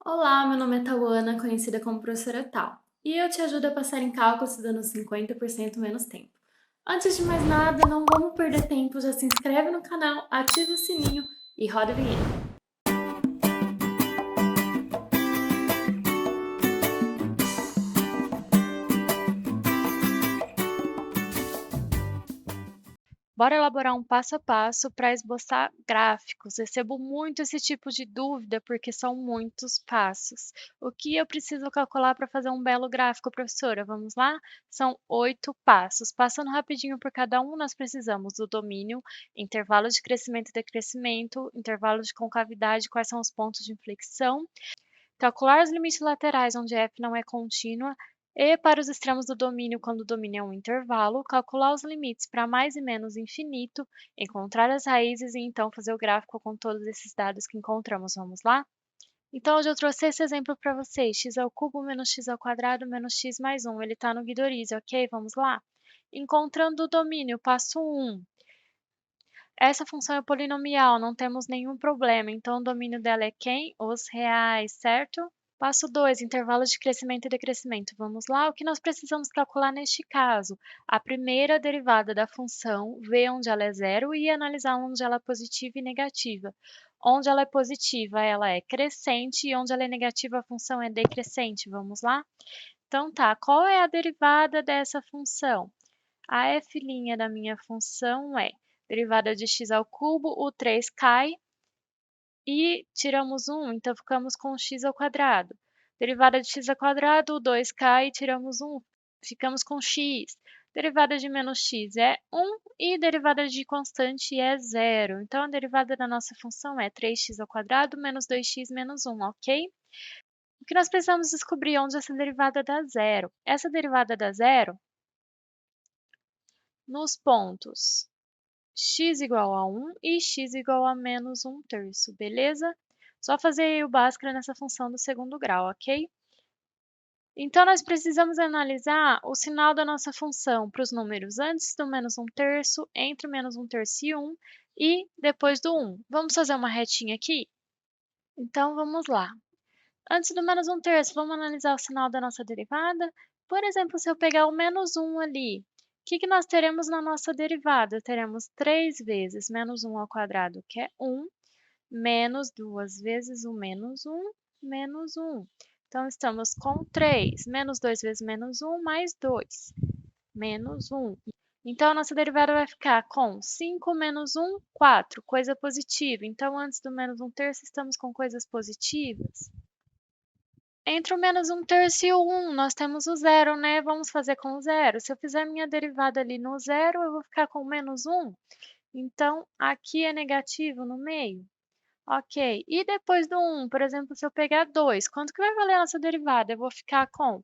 Olá, meu nome é Tauana, conhecida como professora Tal, e eu te ajudo a passar em cálculo estudando 50% menos tempo. Antes de mais nada, não vamos perder tempo, já se inscreve no canal, ativa o sininho e roda a vinheta. Bora elaborar um passo a passo para esboçar gráficos. Recebo muito esse tipo de dúvida porque são muitos passos. O que eu preciso calcular para fazer um belo gráfico, professora? Vamos lá? São 8 passos. Passando rapidinho por cada um, nós precisamos do domínio, intervalo de crescimento e decrescimento, intervalo de concavidade, quais são os pontos de inflexão, calcular os limites laterais onde f não é contínua e para os extremos do domínio quando o domínio é um intervalo, calcular os limites para mais e menos infinito, encontrar as raízes e então fazer o gráfico com todos esses dados que encontramos. Vamos lá? Então, hoje eu trouxe esse exemplo para vocês, x ao cubo menos x ao quadrado menos x mais 1. Ele está no Guidorize, ok? Vamos lá? Encontrando o domínio, passo 1. Essa função é polinomial, não temos nenhum problema, então o domínio dela é quem? Os reais, certo? Passo 2, intervalo de crescimento e decrescimento. Vamos lá? O que nós precisamos calcular neste caso? A primeira derivada da função, ver onde ela é zero e analisar onde ela é positiva e negativa. Onde ela é positiva, ela é crescente e onde ela é negativa, a função é decrescente. Vamos lá? Então tá, qual é a derivada dessa função? A f' da minha função é derivada de x ao cubo, o 3 cai e tiramos 1, então ficamos com x ao quadrado. Derivada de x ao quadrado, o 2 cai e tiramos 1, ficamos com x. Derivada de menos x é 1 e derivada de constante é zero. Então, a derivada da nossa função é 3x ao quadrado menos 2x menos 1, ok? O que nós precisamos descobrir é onde essa derivada dá zero. Essa derivada dá zero nos pontos x igual a 1 e x igual a menos 1/3, beleza? Só fazer aí o Bhaskara nessa função do segundo grau, ok? Então, nós precisamos analisar o sinal da nossa função para os números antes do menos 1/3, entre menos 1/3 e 1 e depois do 1. Vamos fazer uma retinha aqui? Então, vamos lá. Antes do menos 1/3, vamos analisar o sinal da nossa derivada? Por exemplo, se eu pegar o menos 1 ali, o que nós teremos na nossa derivada? Teremos 3 vezes menos 1 ao quadrado, que é 1, menos 2 vezes o menos 1, menos 1. Então, estamos com 3, menos 2 vezes menos 1, mais 2, menos 1. Então, a nossa derivada vai ficar com 5 menos 1, 4, coisa positiva. Então, antes do menos 1/3, estamos com coisas positivas. Entre o menos 1/3 e o 1, nós temos o zero, né? Vamos fazer com o zero. Se eu fizer minha derivada ali no zero, eu vou ficar com menos 1. Então, aqui é negativo no meio. Ok. E depois do 1, por exemplo, se eu pegar 2, quanto que vai valer a nossa derivada? Eu vou ficar com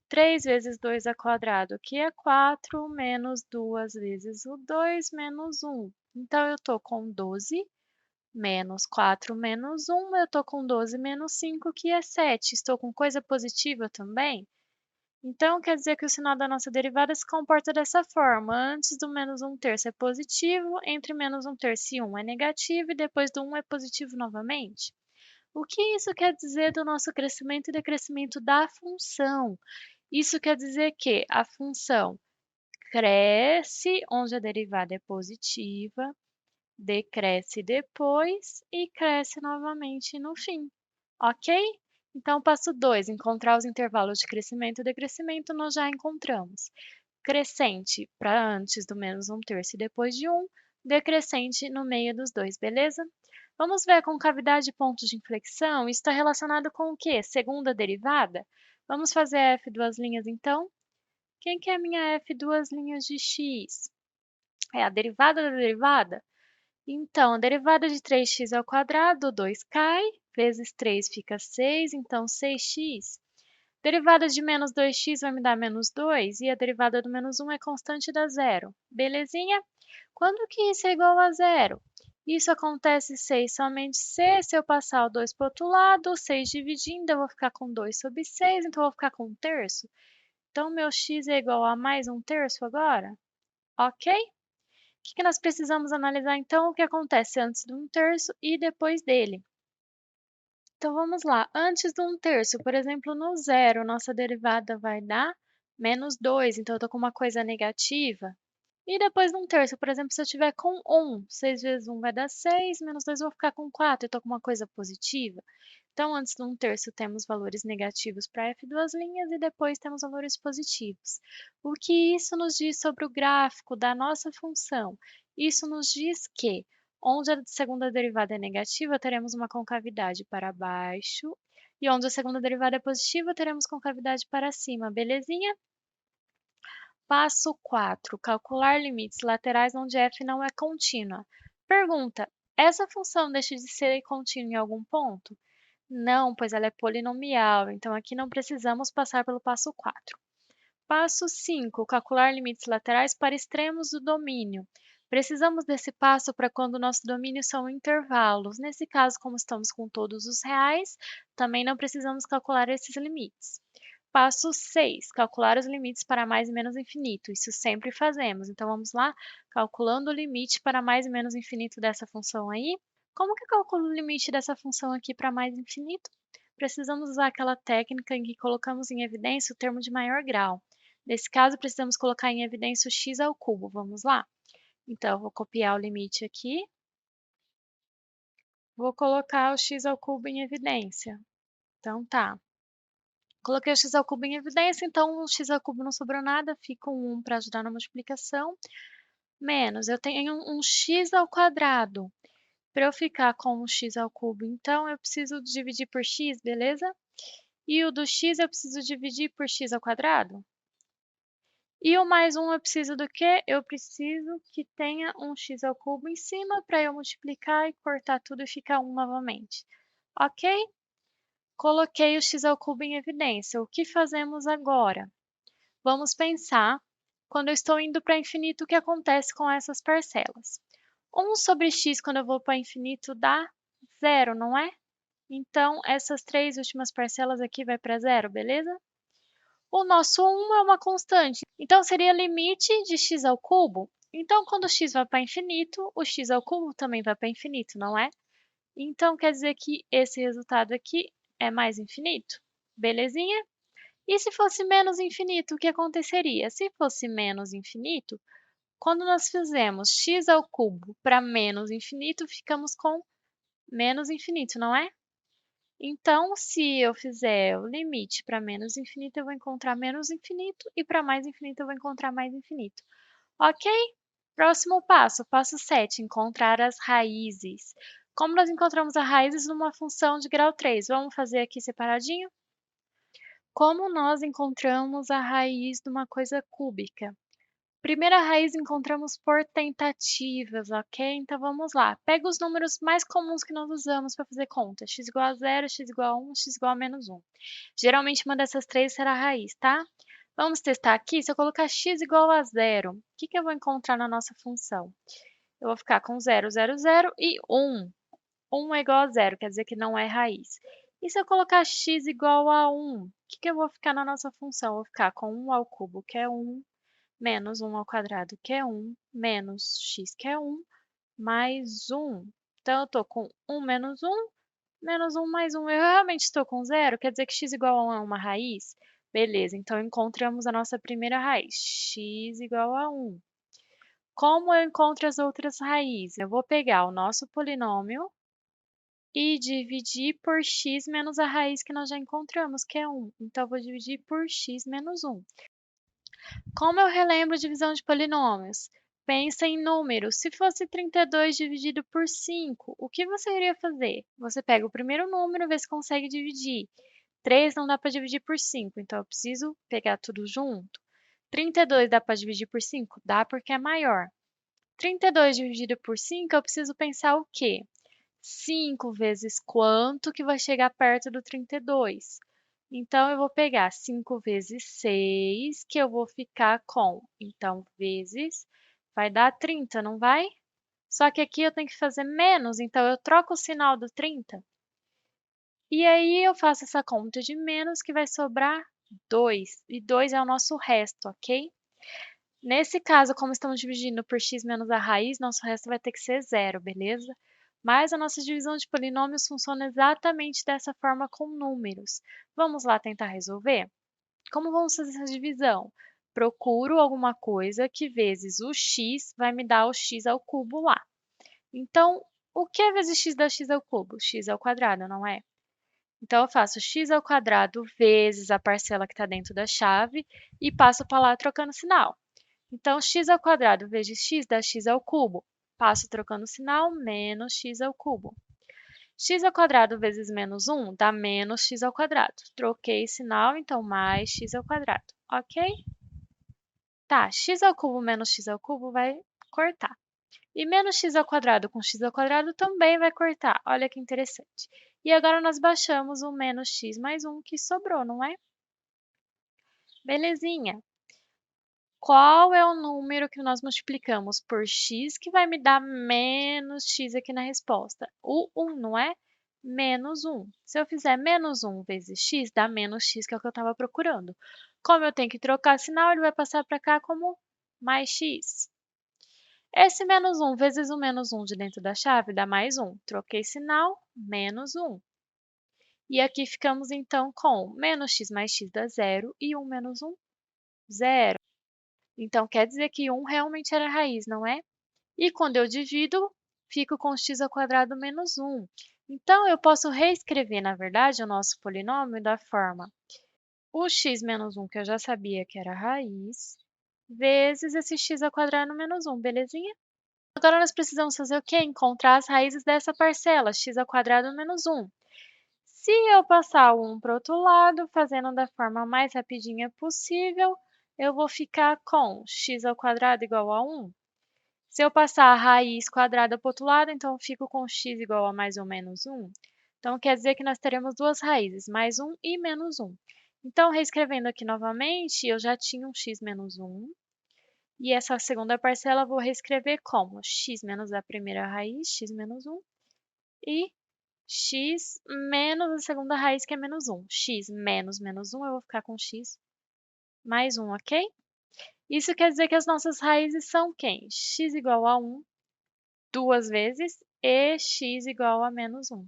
3 vezes 2 ao quadrado, que é 4, menos 2 vezes o 2, menos 1. Então, eu estou com 12 menos 4 menos 1, eu estou com 12 menos 5, que é 7. Estou com coisa positiva também? Então, quer dizer que o sinal da nossa derivada se comporta dessa forma. Antes do menos 1/3 é positivo, entre menos 1/3 e 1 é negativo, e depois do 1 é positivo novamente. O que isso quer dizer do nosso crescimento e decrescimento da função? Isso quer dizer que a função cresce onde a derivada é positiva, decresce depois e cresce novamente no fim, ok? Então, passo 2, encontrar os intervalos de crescimento e decrescimento, nós já encontramos. Crescente para antes do menos 1/3 e depois de 1, decrescente no meio dos dois, beleza? Vamos ver a concavidade de pontos de inflexão? Isso está relacionado com o quê? Segunda derivada? Vamos fazer a f duas linhas, então? Quem que é a minha f duas linhas de x? É a derivada da derivada? Então, a derivada de 3x ao quadrado, 2 cai, vezes 3 fica 6, então 6x. Derivada de menos 2x vai me dar menos 2, e a derivada do menos 1 é constante dá zero. Belezinha? Quando que isso é igual a zero? Isso acontece somente se eu passar o 2 para o outro lado, 6 dividindo, eu vou ficar com 2 sobre 6, então eu vou ficar com 1/3. Então, meu x é igual a mais 1/3 agora? Ok? Que nós precisamos analisar, então, o que acontece antes do 1/3 e depois dele. Então vamos lá, antes de 1/3, por exemplo, no zero, nossa derivada vai dar -2, então eu estou com uma coisa negativa. E depois de 1/3, por exemplo, se eu tiver com 1, 6 vezes 1 vai dar 6, -2 eu vou ficar com 4, eu estou com uma coisa positiva. Então, antes de 1/3 temos valores negativos para f duas linhas e depois temos valores positivos. O que isso nos diz sobre o gráfico da nossa função? Isso nos diz que, onde a segunda derivada é negativa, teremos uma concavidade para baixo, e onde a segunda derivada é positiva, teremos concavidade para cima, belezinha? Passo 4. Calcular limites laterais onde f não é contínua. Pergunta: essa função deixa de ser contínua em algum ponto? Não, pois ela é polinomial, então aqui não precisamos passar pelo passo 4. Passo 5. Calcular limites laterais para extremos do domínio. Precisamos desse passo para quando o nosso domínio são intervalos. Nesse caso, como estamos com todos os reais, também não precisamos calcular esses limites. Passo 6. Calcular os limites para mais e menos infinito. Isso sempre fazemos. Então, vamos lá, calculando o limite para mais e menos infinito dessa função aí. Como que eu calculo o limite dessa função aqui para mais infinito? Precisamos usar aquela técnica em que colocamos em evidência o termo de maior grau. Nesse caso, precisamos colocar em evidência o x ao cubo. Vamos lá? Então, eu vou copiar o limite aqui. Vou colocar o x ao cubo em evidência. Então, tá. Coloquei o x ao cubo em evidência, então o x ao cubo não sobrou nada, fica um 1 para ajudar na multiplicação. Menos, eu tenho um x ao quadrado. Para eu ficar com o x ao cubo, então, eu preciso dividir por x, beleza? E o do x eu preciso dividir por x ao quadrado? E o mais 1 eu preciso do quê? Eu preciso que tenha um x ao cubo em cima para eu multiplicar e cortar tudo e ficar 1 novamente. Ok? Coloquei o x ao cubo em evidência. O que fazemos agora? Vamos pensar, quando eu estou indo para infinito, o que acontece com essas parcelas. 1 sobre x, quando eu vou para infinito, dá 0, não é? Então, essas três últimas parcelas aqui vai para 0, beleza? O nosso 1 é uma constante, então seria limite de x ao cubo. Então, quando x vai para infinito, o x ao cubo também vai para infinito, não é? Então, quer dizer que esse resultado aqui é mais infinito. Belezinha? E se fosse menos infinito, o que aconteceria? Se fosse menos infinito, quando nós fizemos x ao cubo para menos infinito, ficamos com menos infinito, não é? Então, se eu fizer o limite para menos infinito, eu vou encontrar menos infinito, e para mais infinito, eu vou encontrar mais infinito. Ok? Próximo passo, passo 7, encontrar as raízes. Como nós encontramos as raízes numa função de grau 3? Vamos fazer aqui separadinho? Como nós encontramos a raiz de uma coisa cúbica? Primeira raiz encontramos por tentativas, ok? Então vamos lá. Pega os números mais comuns que nós usamos para fazer conta. X igual a 0, x igual a 1, x igual a -1. Geralmente uma dessas três será a raiz, tá? Vamos testar aqui. Se eu colocar x igual a 0, o que eu vou encontrar na nossa função? Eu vou ficar com 0, 0, 0 e 1. 1 é igual a 0, quer dizer que não é raiz. E se eu colocar x igual a 1, o que eu vou ficar na nossa função? Eu vou ficar com 1 ao cubo, que é 1, menos 1 ao quadrado, que é 1, menos x, que é 1, mais 1. Então, eu estou com 1 menos 1 mais 1. Eu realmente estou com 0, quer dizer que x igual a 1 é uma raiz? Beleza, então encontramos a nossa primeira raiz, x igual a 1. Como eu encontro as outras raízes? Eu vou pegar o nosso polinômio e dividir por x menos a raiz que nós já encontramos, que é 1. Então, eu vou dividir por x menos 1. Como eu relembro divisão de polinômios? Pensa em números. Se fosse 32 dividido por 5, o que você iria fazer? Você pega o primeiro número e vê se consegue dividir. 3 não dá para dividir por 5, então eu preciso pegar tudo junto. 32 dá para dividir por 5? Dá porque é maior. 32 dividido por 5, eu preciso pensar o quê? 5 vezes quanto que vai chegar perto do 32? Então, eu vou pegar 5 vezes 6, que eu vou ficar com, então, vezes, vai dar 30, não vai? Só que aqui eu tenho que fazer menos, então eu troco o sinal do 30. E aí eu faço essa conta de menos, que vai sobrar 2, e 2 é o nosso resto, ok? Nesse caso, como estamos dividindo por x menos a raiz, nosso resto vai ter que ser 0, beleza? Mas a nossa divisão de polinômios funciona exatamente dessa forma com números. Vamos lá tentar resolver? Como vamos fazer essa divisão? Procuro alguma coisa que vezes o x vai me dar o x ao cubo lá. Então, o que é vezes x dá x ao cubo? X ao quadrado, não é? Então, eu faço x ao quadrado vezes a parcela que está dentro da chave e passo para lá trocando sinal. Então, x ao quadrado vezes x dá x ao cubo. Passo trocando sinal, menos x ao cubo. X ao quadrado vezes menos 1 dá menos x ao quadrado. Troquei sinal, então mais x ao quadrado, ok? Tá, x ao cubo menos x ao cubo vai cortar. E menos x ao quadrado com x ao quadrado também vai cortar. Olha que interessante. E agora nós baixamos o menos x mais 1 que sobrou, não é? Belezinha. Qual é o número que nós multiplicamos por x que vai me dar menos x aqui na resposta? O 1, não é? Menos 1. Se eu fizer menos 1 vezes x, dá menos x, que é o que eu estava procurando. Como eu tenho que trocar sinal, ele vai passar para cá como mais x. Esse menos 1 vezes o menos 1 de dentro da chave dá mais 1. Troquei sinal, menos 1. E aqui ficamos, então, com menos x mais x dá zero e 1 menos 1, zero. Então, quer dizer que 1 realmente era a raiz, não é? E quando eu divido, fico com x ao quadrado menos 1. Então, eu posso reescrever, na verdade, o nosso polinômio da forma o x menos 1, que eu já sabia que era a raiz, vezes esse x ao quadrado menos 1, belezinha? Agora, nós precisamos fazer o quê? Encontrar as raízes dessa parcela, x ao quadrado menos 1. Se eu passar o 1 para o outro lado, fazendo da forma mais rapidinha possível, eu vou ficar com x ao quadrado igual a 1. Se eu passar a raiz quadrada para o outro lado, então eu fico com x igual a mais ou menos 1. Então, quer dizer que nós teremos duas raízes, mais 1 e menos 1. Então, reescrevendo aqui novamente, eu já tinha um x menos 1. E essa segunda parcela eu vou reescrever como x menos a primeira raiz, x menos 1, e x menos a segunda raiz, que é menos 1. X menos menos 1, eu vou ficar com x mais 1, ok? Isso quer dizer que as nossas raízes são quem? X igual a 1 duas vezes e x igual a menos 1.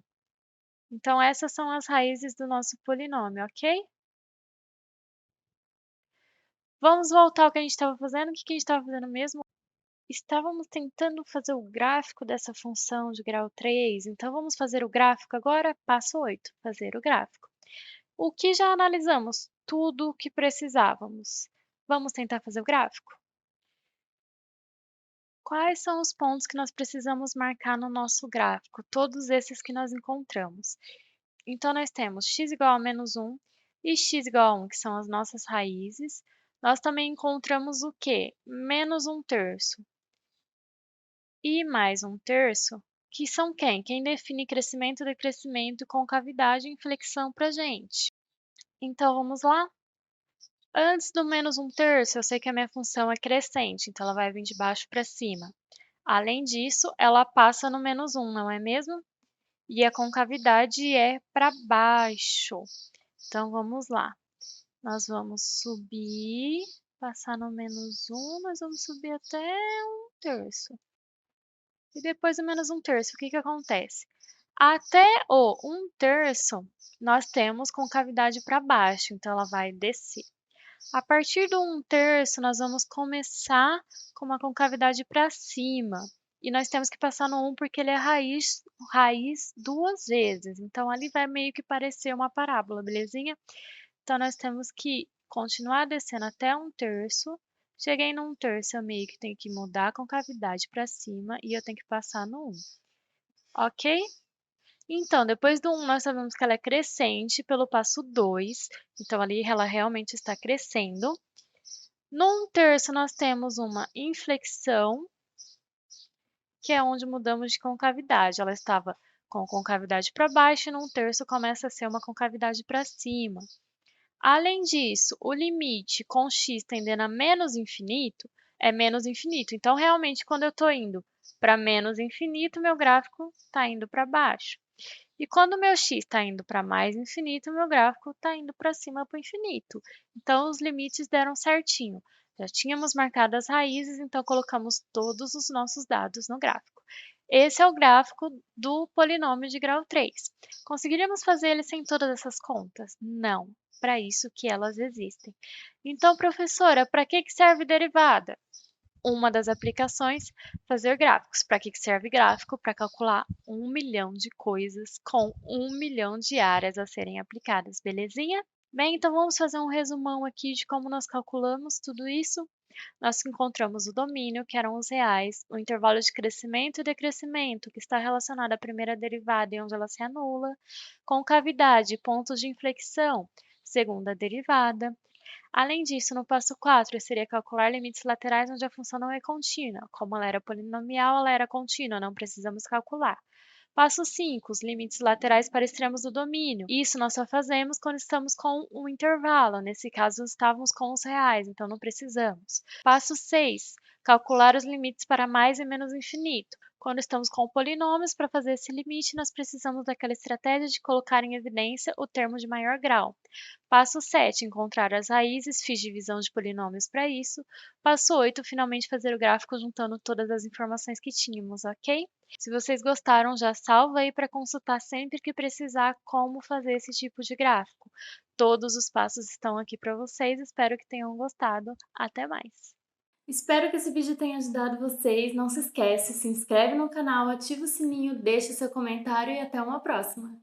Então, essas são as raízes do nosso polinômio, ok? Vamos voltar ao que a gente estava fazendo. O que a gente estava fazendo mesmo? Estávamos tentando fazer o gráfico dessa função de grau 3. Então, vamos fazer o gráfico agora? Passo 8, fazer o gráfico. O que já analisamos? Tudo o que precisávamos. Vamos tentar fazer o gráfico? Quais são os pontos que nós precisamos marcar no nosso gráfico? Todos esses que nós encontramos. Então, nós temos x igual a menos 1 e x igual a 1, que são as nossas raízes. Nós também encontramos o quê? Menos 1/3 e mais 1/3, que são quem? Quem define crescimento, decrescimento, concavidade e inflexão para a gente. Então, vamos lá? Antes do menos 1/3, eu sei que a minha função é crescente, então ela vai vir de baixo para cima. Além disso, ela passa no menos 1, não é mesmo? E a concavidade é para baixo. Então, vamos lá. Nós vamos subir, passar no menos 1, nós vamos subir até 1/3. E depois do menos 1/3, o que acontece? Até o 1/3, nós temos concavidade para baixo, então ela vai descer. A partir do 1/3, nós vamos começar com uma concavidade para cima. E nós temos que passar no 1 porque ele é raiz duas vezes. Então, ali vai meio que parecer uma parábola, belezinha? Então, nós temos que continuar descendo até 1/3. Cheguei no 1/3, eu meio que tenho que mudar a concavidade para cima e eu tenho que passar no 1. Ok? Então, depois do 1, nós sabemos que ela é crescente pelo passo 2. Então, ali ela realmente está crescendo. No 1/3, nós temos uma inflexão, que é onde mudamos de concavidade. Ela estava com concavidade para baixo e no 1/3 começa a ser uma concavidade para cima. Além disso, o limite com x tendendo a menos infinito é menos infinito. Então, realmente, quando eu estou indo para menos infinito, meu gráfico está indo para baixo. E quando o meu x está indo para mais infinito, o meu gráfico está indo para cima para o infinito. Então, os limites deram certinho. Já tínhamos marcado as raízes, então colocamos todos os nossos dados no gráfico. Esse é o gráfico do polinômio de grau 3. Conseguiríamos fazer ele sem todas essas contas? Não, para isso que elas existem. Então, professora, para que serve derivada? Uma das aplicações, fazer gráficos. Para que serve gráfico? Para calcular 1 milhão de coisas com 1 milhão de áreas a serem aplicadas, belezinha? Bem, então vamos fazer um resumão aqui de como nós calculamos tudo isso. Nós encontramos o domínio, que eram os reais, o intervalo de crescimento e decrescimento, que está relacionado à primeira derivada e onde ela se anula, concavidade, pontos de inflexão, segunda derivada. Além disso, no passo 4 seria calcular limites laterais onde a função não é contínua. Como ela era polinomial, ela era contínua, não precisamos calcular. Passo 5, os limites laterais para extremos do domínio. Isso nós só fazemos quando estamos com um intervalo. Nesse caso, estávamos com os reais, então não precisamos. Passo 6, calcular os limites para mais e menos infinito. Quando estamos com polinômios, para fazer esse limite, nós precisamos daquela estratégia de colocar em evidência o termo de maior grau. Passo 7, encontrar as raízes, fiz divisão de polinômios para isso. Passo 8, finalmente fazer o gráfico juntando todas as informações que tínhamos, ok? Se vocês gostaram, já salva aí para consultar sempre que precisar como fazer esse tipo de gráfico. Todos os passos estão aqui para vocês, espero que tenham gostado. Até mais! Espero que esse vídeo tenha ajudado vocês. Não se esquece, se inscreve no canal, ativa o sininho, deixa seu comentário e até uma próxima!